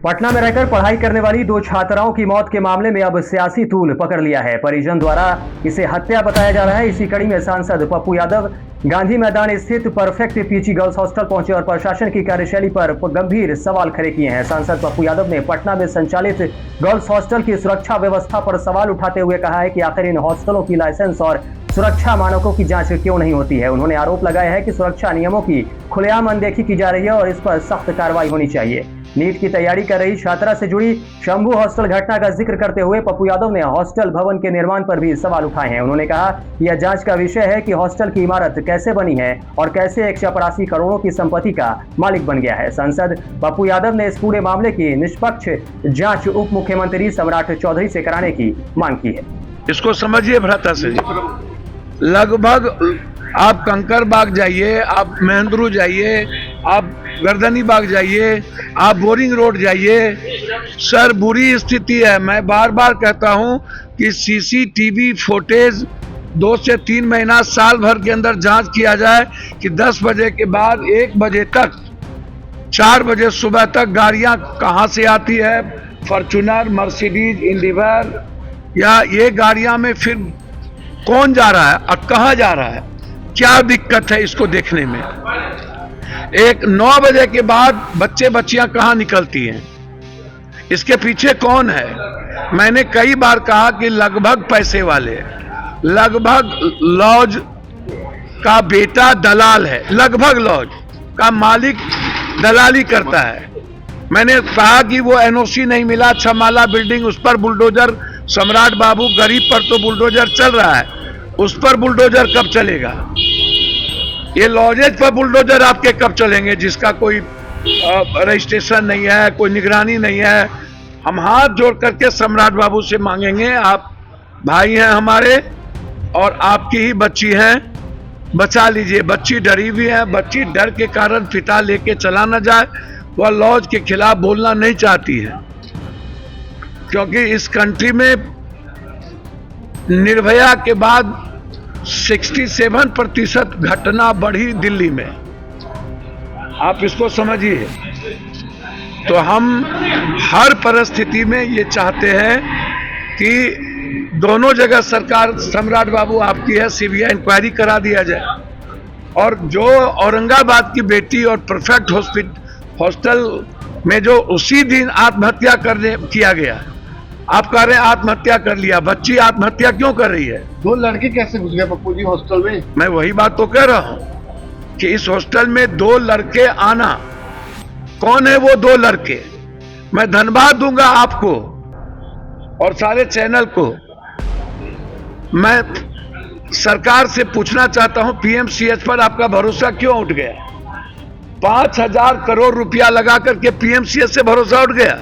पटना में रहकर पढ़ाई करने वाली दो छात्राओं की मौत के मामले में अब सियासी तूल पकड़ लिया है। परिजन द्वारा इसे हत्या बताया जा रहा है। इसी कड़ी में सांसद पप्पू यादव गांधी मैदान स्थित परफेक्ट पीजी गर्ल्स हॉस्टल पहुंचे और प्रशासन की कार्यशैली पर गंभीर सवाल खड़े किए हैं। सांसद पप्पू यादव ने पटना में संचालित गर्ल्स हॉस्टल की सुरक्षा व्यवस्था पर सवाल उठाते हुए कहा है कि आखिर इन हॉस्टलों की लाइसेंस और सुरक्षा मानकों की जांच क्यों नहीं होती है। उन्होंने आरोप लगाया है कि सुरक्षा नियमों की खुलेआम अनदेखी की जा रही है और इस पर सख्त कार्रवाई होनी चाहिए। नीट की तैयारी कर रही छात्रा से जुड़ी शंभू हॉस्टल घटना का जिक्र करते हुए पप्पू यादव ने हॉस्टल भवन के निर्माण पर भी सवाल उठाए हैं। उन्होंने कहा यह जांच का विषय है कि हॉस्टल की इमारत कैसे बनी है और कैसे 184 करोड़ों की संपत्ति का मालिक बन गया है। सांसद पप्पू यादव ने इस पूरे मामले की निष्पक्ष जांच उप मुख्यमंत्री सम्राट चौधरी से कराने की मांग की है। इसको समझिए भ्राता से, लगभग आप कंकर बाग जाइए, आप महेंद्रू जाइए, आप गर्दनी बाग जाइए, आप बोरिंग रोड जाइए, सर बुरी स्थिति है। मैं बार बार कहता हूं कि सीसीटीवी फुटेज 2 से 3 महीना साल भर के अंदर जांच किया जाए कि 10 बजे के बाद 1 बजे तक 4 बजे सुबह तक गाड़ियां कहां से आती है, फॉर्च्यूनर, मर्सिडीज, इंडिवर, या ये गाड़ियां में फिर कौन जा रहा है और कहां जा रहा है, क्या दिक्कत है इसको देखने में। 9 बजे के बाद बच्चे बच्चियां कहां निकलती हैं, इसके पीछे कौन है। मैंने कई बार कहा कि लगभग पैसे वाले, लगभग लॉज का बेटा दलाल है, लगभग लॉज का मालिक दलाली करता है। मैंने कहा कि वो एनओसी नहीं मिला, 6 माला बिल्डिंग, उस पर बुलडोजर, सम्राट बाबू गरीब पर तो बुलडोजर चल रहा है, उस पर बुलडोजर कब चलेगा। ये लॉजेज पर बुलडोजर आपके कब चलेंगे जिसका कोई रजिस्ट्रेशन नहीं है, कोई निगरानी नहीं है। हम हाथ जोड़ करके सम्राट बाबू से मांगेंगे, आप भाई हैं हमारे और आपकी ही बच्ची हैं, बचा लीजिए। बच्ची डरी हुई है, बच्ची डर के कारण पिता लेके चला न जाए। वह लॉज के खिलाफ बोलना नहीं चाहती है क्योंकि इस कंट्री में निर्भया के बाद 67% घटना बढ़ी दिल्ली में, आप इसको समझिए। तो हम हर परिस्थिति में ये चाहते हैं कि दोनों जगह सरकार, सम्राट बाबू आपकी है, सीबीआई इंक्वायरी करा दिया जाए। और जो औरंगाबाद की बेटी और परफेक्ट हॉस्टल में जो उसी दिन आत्महत्या किया गया, आप कह रहे हैं आत्महत्या कर लिया, बच्ची आत्महत्या क्यों कर रही है। 2 लड़के कैसे घुस गए पप्पू जी हॉस्टल में। मैं वही बात तो कह रहा हूं कि इस हॉस्टल में 2 लड़के आना, कौन है वो 2 लड़के। मैं धन्यवाद दूंगा आपको और सारे चैनल को। मैं सरकार से पूछना चाहता हूं, पीएमसीएच पर आपका भरोसा क्यों उठ गया। 5000 करोड़ रुपया लगा करके पीएमसीएच से भरोसा उठ गया।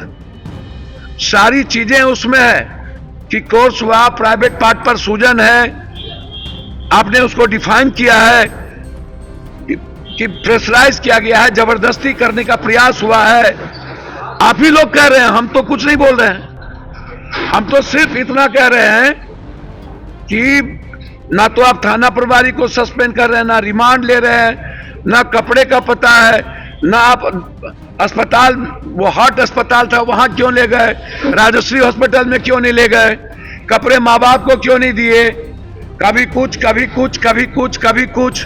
सारी चीजें उसमें है कि कोर्स हुआ, प्राइवेट पार्ट पर सूजन है, आपने उसको डिफाइन किया है कि प्रेशराइज किया गया है, जबरदस्ती करने का प्रयास हुआ है। आप ही लोग कह रहे हैं, हम तो कुछ नहीं बोल रहे हैं। हम तो सिर्फ इतना कह रहे हैं कि ना तो आप थाना प्रभारी को सस्पेंड कर रहे हैं, ना रिमांड ले रहे हैं, ना कपड़े का पता है, ना आप अस्पताल, वो हार्ट अस्पताल था वहां क्यों ले गए, राजश्री हॉस्पिटल में क्यों नहीं ले गए, कपड़े माँ बाप को क्यों नहीं दिए। कभी कुछ, कभी कुछ, कभी कुछ, कभी कुछ,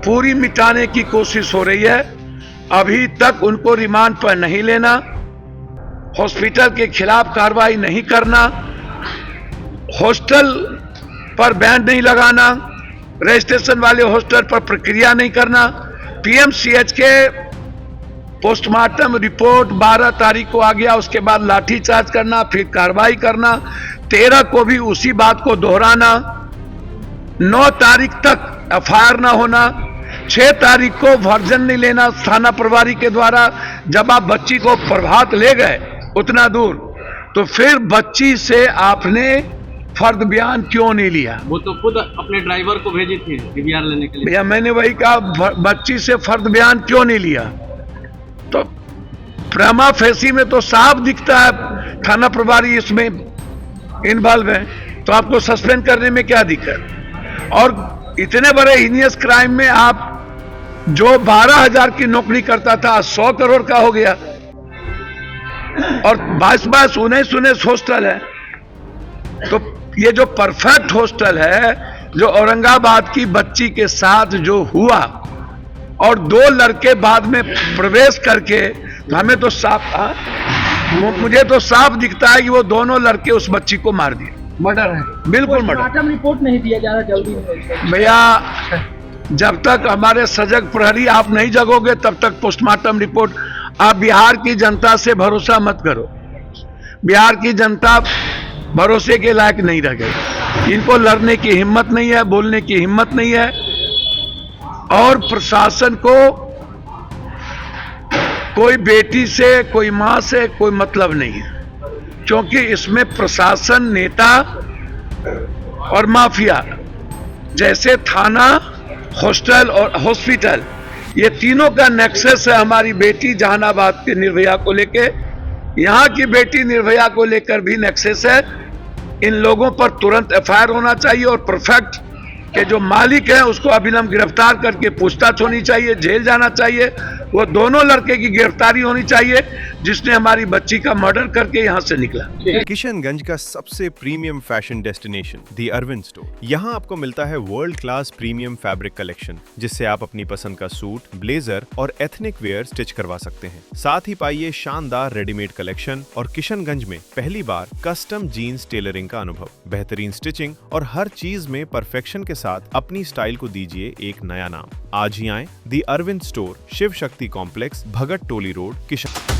पूरी मिटाने की कोशिश हो रही है। अभी तक उनको रिमांड पर नहीं लेना, हॉस्पिटल के खिलाफ कार्रवाई नहीं करना, हॉस्टल पर बैन नहीं लगाना, रजिस्ट्रेशन वाले हॉस्टल पर प्रक्रिया नहीं करना। पीएमसीएच के पोस्टमार्टम रिपोर्ट 12 तारीख को आ गया, उसके बाद लाठीचार्ज करना, फिर कार्रवाई करना, 13 को भी उसी बात को दोहराना, 9 तारीख तक एफआईआर ना होना, 6 तारीख को वर्जन नहीं लेना थाना प्रभारी के द्वारा। जब आप बच्ची को प्रभात ले गए उतना दूर, तो फिर बच्ची से आपने फर्द बयान क्यों नहीं लिया। वो तो खुद अपने ड्राइवर को भेजी थी डीवीआर लेने के लिए। भैया मैंने वही कहा, बच्ची से फर्द बयान क्यों नहीं लिया। तो प्रमा फेसी में तो साफ दिखता है थाना प्रभारी इसमें इन्वॉल्व है, तो आपको सस्पेंड करने में क्या दिक्कत। और इतने बड़े हीनियस क्राइम में आप जो 12,000 की नौकरी करता था 100 करोड़ का हो गया। और 22 19 हॉस्टल है। तो ये जो परफेक्ट हॉस्टल है, जो औरंगाबाद की बच्ची के साथ जो हुआ और 2 लड़के बाद में प्रवेश करके, तो हमें तो मुझे तो साफ दिखता है कि वो दोनों लड़के उस बच्ची को मार दिए। मर्डर है। बिल्कुल मर्डर। पोस्टमार्टम रिपोर्ट नहीं दिया जा रहा जल्दी में। भैया, जब तक हमारे सजग प्रहरी आप नहीं जगोगे तब तक पोस्टमार्टम रिपोर्ट। आप बिहार की जनता से भरोसा मत करो। बिहार की जनता भरोसे के लायक नहीं रह गई। इनको लड़ने की हिम्मत नहीं है, बोलने की हिम्मत नहीं है। और प्रशासन को कोई बेटी से, कोई मां से कोई मतलब नहीं है, क्योंकि इसमें प्रशासन, नेता और माफिया, जैसे थाना, हॉस्टल और हॉस्पिटल, ये तीनों का नेक्सस है हमारी बेटी जहानाबाद के निर्भया को लेके। यहाँ की बेटी निर्भया को लेकर भी नेक्सस है। इन लोगों पर तुरंत एफआईआर होना चाहिए और परफेक्ट के जो मालिक हैं उसको अविलंब गिरफ्तार करके पूछताछ होनी चाहिए, जेल जाना चाहिए। वो दोनों लड़के की गिरफ्तारी होनी चाहिए जिसने हमारी बच्ची का मर्डर करके यहाँ से निकला। किशनगंज का सबसे प्रीमियम फैशन डेस्टिनेशन दी अरविंद स्टोर। यहाँ आपको मिलता है world class premium fabric collection, जिससे आप अपनी पसंद का सूट, ब्लेजर और एथनिक वेयर स्टिच करवा सकते हैं। साथ ही पाइए शानदार रेडीमेड कलेक्शन और किशनगंज में पहली बार कस्टम जीन्स टेलरिंग का अनुभव। बेहतरीन स्टिचिंग और हर चीज में परफेक्शन के साथ अपनी स्टाइल को दीजिए एक नया नाम। आज ही आए दी अरविंद स्टोर, शिव शक्ति कॉम्प्लेक्स, भगत टोली रोड, किशन।